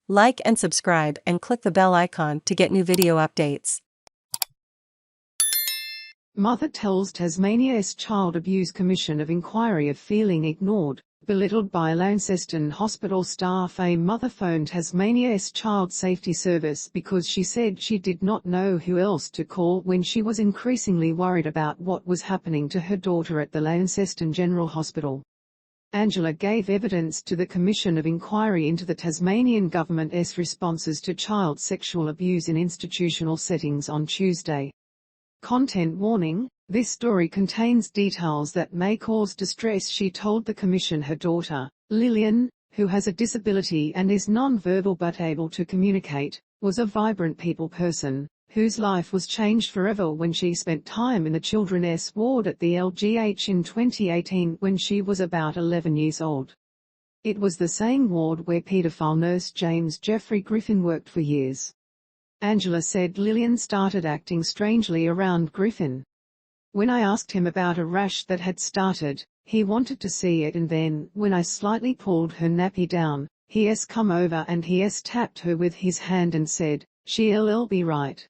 Like and subscribe and click the bell icon to get new video updates. Mother tells Tasmania's Child Abuse Commission of Inquiry of feeling ignored, belittled by Launceston Hospital staff. A mother phoned Tasmania's Child Safety Service because she said she did not know who else to call when she was increasingly worried about what was happening to her daughter at the Launceston General Hospital. Angela gave evidence to the Commission of Inquiry into the Tasmanian government's responses to child sexual abuse in institutional settings on Tuesday. Content warning: this story contains details that may cause distress. She told the Commission her daughter, Lillian, who has a disability and is non-verbal but able to communicate, was a vibrant people person, whose life was changed forever when she spent time in the children's ward at the LGH in 2018 when she was about 11 years old. It was the same ward where paedophile nurse James Geoffrey Griffin worked for years. Angela said Lillian started acting strangely around Griffin. When I asked him about a rash that had started, he wanted to see it, and then, when I slightly pulled her nappy down, he's come over and he's tapped her with his hand and said, "She'll be right."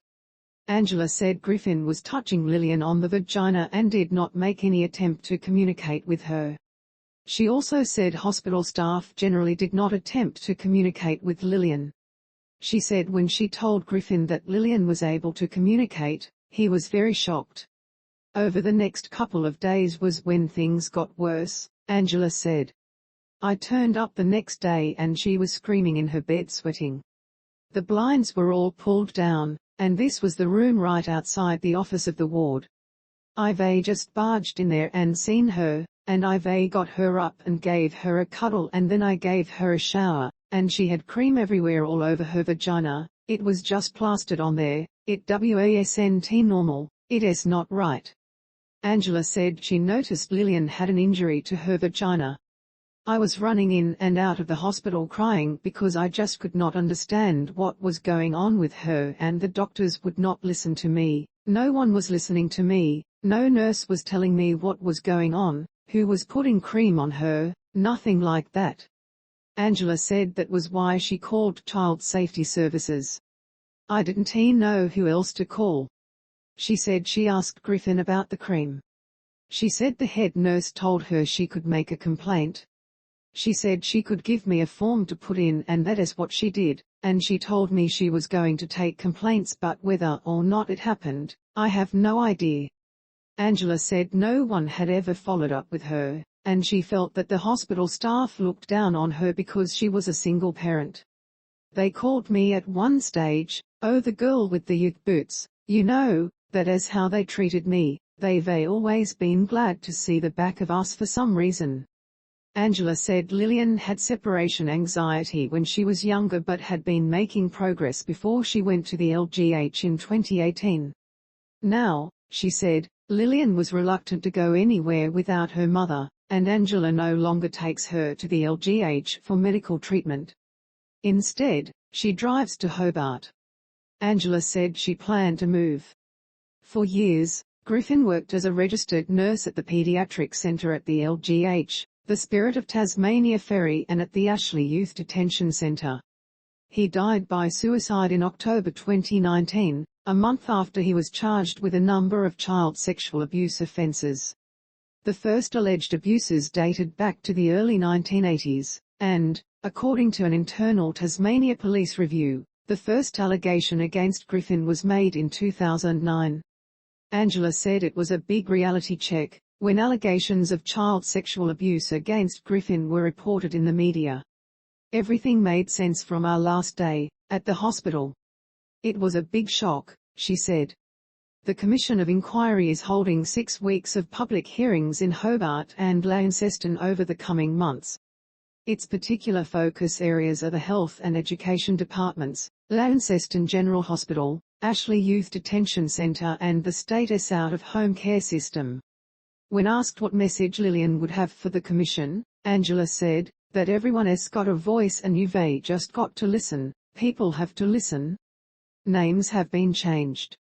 Angela said Griffin was touching Lillian on the vagina and did not make any attempt to communicate with her. She also said hospital staff generally did not attempt to communicate with Lillian. She said when she told Griffin that Lillian was able to communicate, he was very shocked. Over the next couple of days was when things got worse, Angela said. I turned up the next day and she was screaming in her bed, sweating. The blinds were all pulled down, and this was the room right outside the office of the ward. I've just barged in there and seen her, and I've got her up and gave her a cuddle, and then I gave her a shower, and she had cream everywhere all over her vagina. It was just plastered on there. It wasn't normal. It is not right. Angela said she noticed Lillian had an injury to her vagina. I was running in and out of the hospital crying because I just could not understand what was going on with her, and the doctors would not listen to me. No one was listening to me. No nurse was telling me what was going on, who was putting cream on her, nothing like that. Angela said that was why she called Child Safety Services. I didn't know who else to call. She said she asked Griffin about the cream. She said the head nurse told her she could make a complaint. She said she could give me a form to put in, and that is what she did, and she told me she was going to take complaints, but whether or not it happened, I have no idea. Angela said no one had ever followed up with her, and she felt that the hospital staff looked down on her because she was a single parent. They called me at one stage, "Oh, the girl with the youth boots, you know, that is how they treated me. They've always been glad to see the back of us for some reason." Angela said Lillian had separation anxiety when she was younger but had been making progress before she went to the LGH in 2018. Now, she said, Lillian was reluctant to go anywhere without her mother, and Angela no longer takes her to the LGH for medical treatment. Instead, she drives to Hobart. Angela said she planned to move. For years, Griffin worked as a registered nurse at the Paediatric Centre at the LGH, the Spirit of Tasmania ferry, and at the Ashley Youth Detention Centre. He died by suicide in October 2019, a month after he was charged with a number of child sexual abuse offences. The first alleged abuses dated back to the early 1980s, and, according to an internal Tasmania Police review, the first allegation against Griffin was made in 2009. Angela said it was a big reality check when allegations of child sexual abuse against Griffin were reported in the media. Everything made sense from our last day at the hospital. It was a big shock, she said. The Commission of Inquiry is holding 6 weeks of public hearings in Hobart and Launceston over the coming months. Its particular focus areas are the Health and Education Departments, Launceston General Hospital, Ashley Youth Detention Centre, and the state's out-of-home care system. When asked what message Lillian would have for the Commission, Angela said that everyone's got a voice and you've just got to listen. People have to listen. Names have been changed.